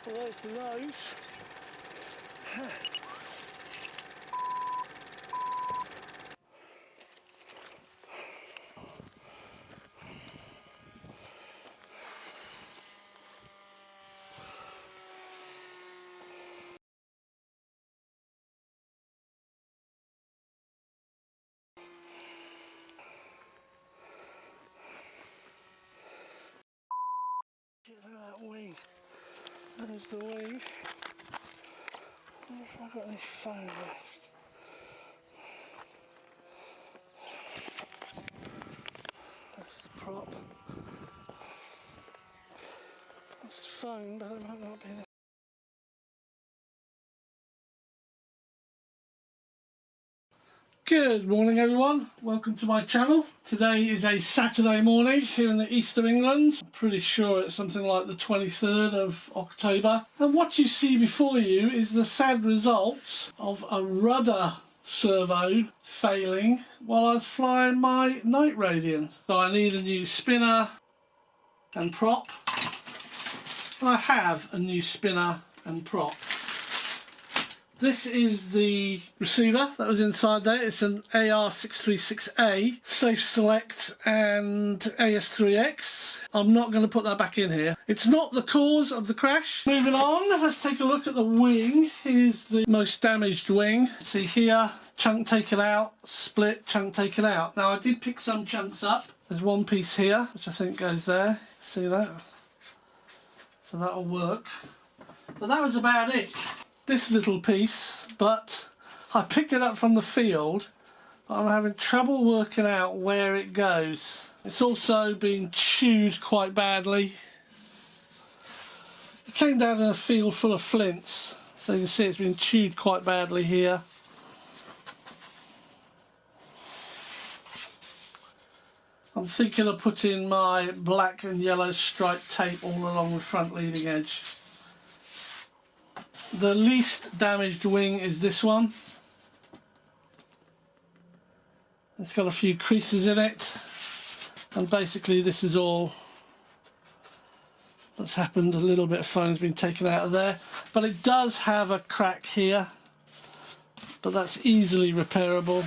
Well, there's the nose. Look at that wing. There's the wing. I wonder if I've got any foam left. That's the prop. That's the foam, but it might not be there. Good morning everyone, welcome to my channel. Today is a Saturday morning here in the east of England. I'm pretty sure it's something like the 23rd of October. And what you see before you is the sad results of a rudder servo failing while I was flying my night Radian. So I need a new spinner and prop. And I have a new spinner and prop. This is the receiver that was inside there. It's an AR636A, Safe Select and AS3X. I'm not going to put that back in here. It's not the cause of the crash. Moving on, let's take a look at the wing. Here's the most damaged wing. See here, chunk taken out, split, chunk taken out. Now I did pick some chunks up. There's one piece here, which I think goes there. See that? So that'll work. But that was about it. This little piece, but I picked it up from the field, but I'm having trouble working out where it goes. It's also been chewed quite badly. It came down in a field full of flints, so you can see it's been chewed quite badly here. I'm thinking of putting my black and yellow striped tape all along the front leading edge. The least damaged wing is this one. It's got a few creases in it, and basically this is all that's happened. A little bit of foam's been taken out of there, but it does have a crack here, but that's easily repairable,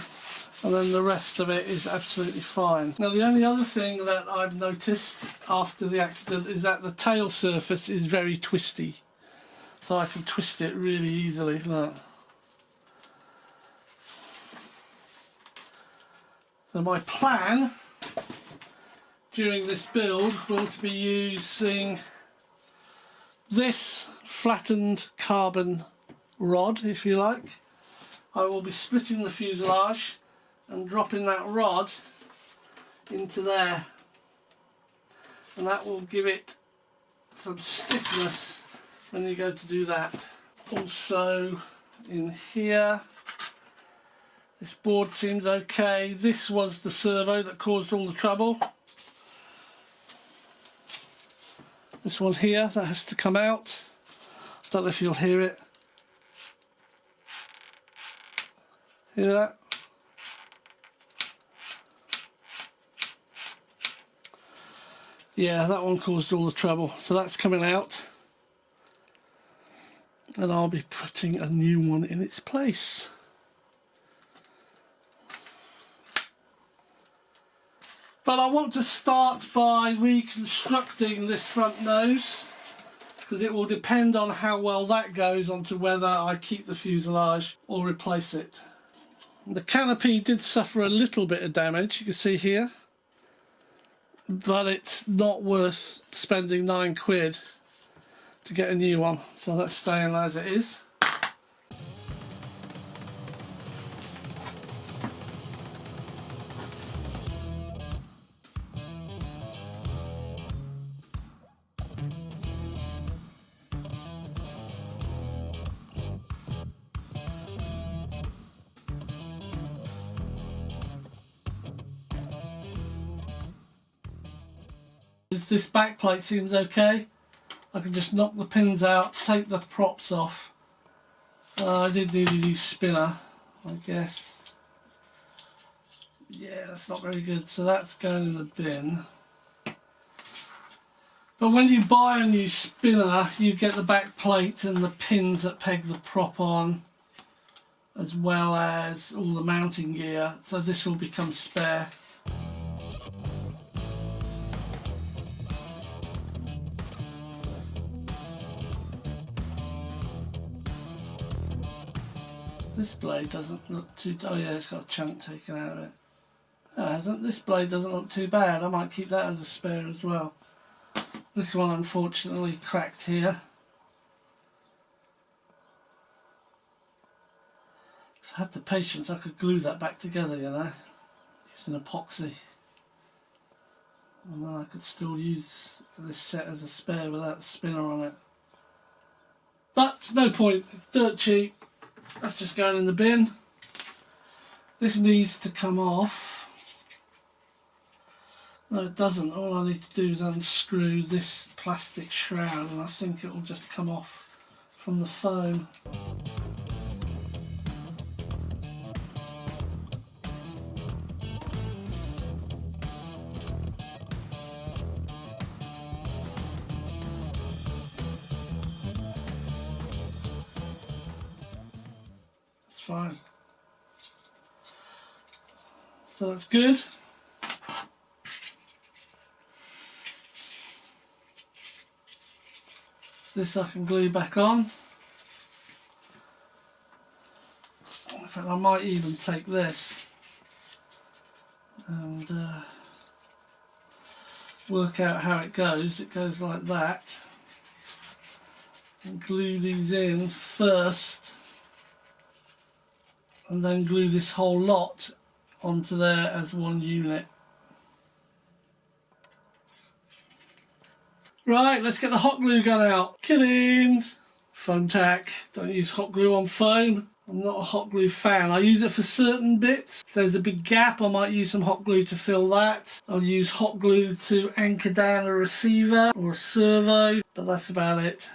and then the rest of it is absolutely fine. Now the only other thing that I've noticed after the accident is that the tail surface is very twisty. So I can twist it really easily, look. So my plan during this build will be using this flattened carbon rod, if you like. I will be splitting the fuselage and dropping that rod into there. And that will give it some stiffness when you go to do that. Also in here, this board seems okay. This was the servo that caused all the trouble. This one here, that has to come out. Don't know if you'll hear it. Hear that? Yeah, that one caused all the trouble. So that's coming out. And I'll be putting a new one in its place. But I want to start by reconstructing this front nose, because it will depend on how well that goes onto whether I keep the fuselage or replace it. The canopy did suffer a little bit of damage, you can see here, but it's not worth spending £9 to get a new one, so that's staying as it is. This back plate seems okay. I can just knock the pins out, take the props off. I did need a new spinner, I guess. Yeah, that's not very good, so that's going in the bin. But when you buy a new spinner, you get the back plate and the pins that peg the prop on, as well as all the mounting gear, so this will become spare. This blade doesn't look too... oh yeah, it's got a chunk taken out of it. No, it hasn't. This blade doesn't look too bad. I might keep that as a spare as well. This one unfortunately cracked here. If I had the patience, I could glue that back together, you know, using epoxy. And then I could still use this set as a spare without the spinner on it. But no point, it's dirt cheap. That's just going in the bin. This needs to come off. No, it doesn't. All I need to do is unscrew this plastic shroud and I think it will just come off from the foam. That's fine. So that's good. This I can glue back on. In fact, I might even take this and work out how it goes. It goes like that. And glue these in first and then glue this whole lot onto there as one unit. Right, let's get the hot glue gun out. Kidding! Foam-Tac. Don't use hot glue on foam. I'm not a hot glue fan. I use it for certain bits. If there's a big gap, I might use some hot glue to fill that. I'll use hot glue to anchor down a receiver or a servo, but that's about it.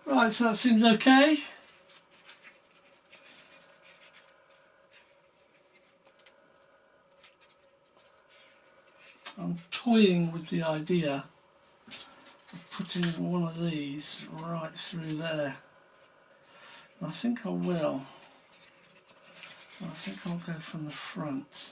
Right, so that seems okay. I'm toying with the idea of putting one of these right through there. I think I will. I think I'll go from the front.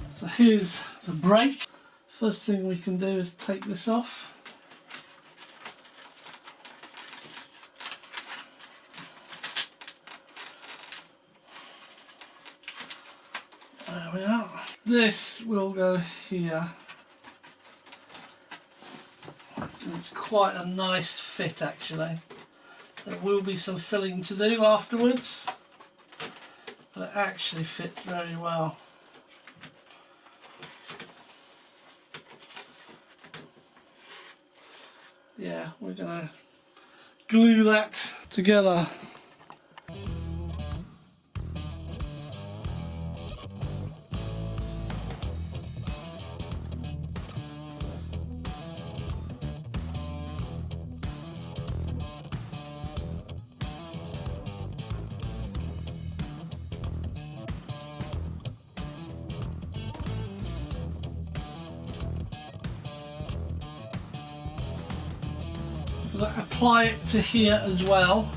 So here's the brake. First thing we can do is take this off. There we are. This will go here. It's quite a nice fit actually. There will be some filling to do afterwards, but it actually fits very well. Yeah, we're going to glue that together. going to apply it to here as well.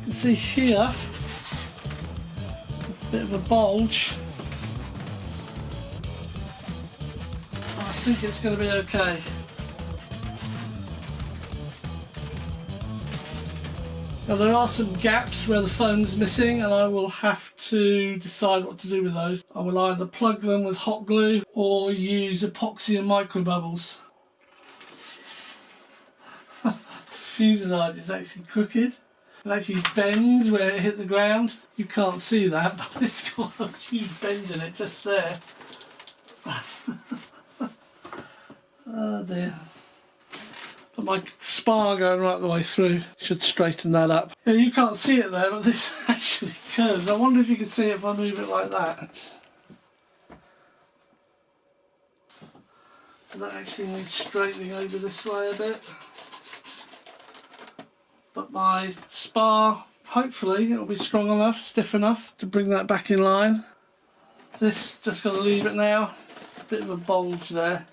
You can see here there's a bit of a bulge. I think it's going to be okay. Now there are some gaps where the foam's missing, and I will have to decide what to do with those. I will either plug them with hot glue or use epoxy and micro bubbles. The fuselage is actually crooked. It actually bends where it hit the ground. You can't see that, but it's got a huge bend in it just there. Oh dear. But my spar going right the way through should straighten that up. Yeah, you can't see it there, but this actually curves. I wonder if you can see it if I move it like that. That actually needs straightening over this way a bit. But my spar, hopefully it'll be strong enough, stiff enough to bring that back in line. This, just got to leave it now. Bit of a bulge there.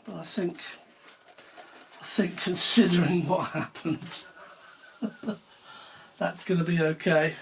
But I think considering what happened, that's going to be okay.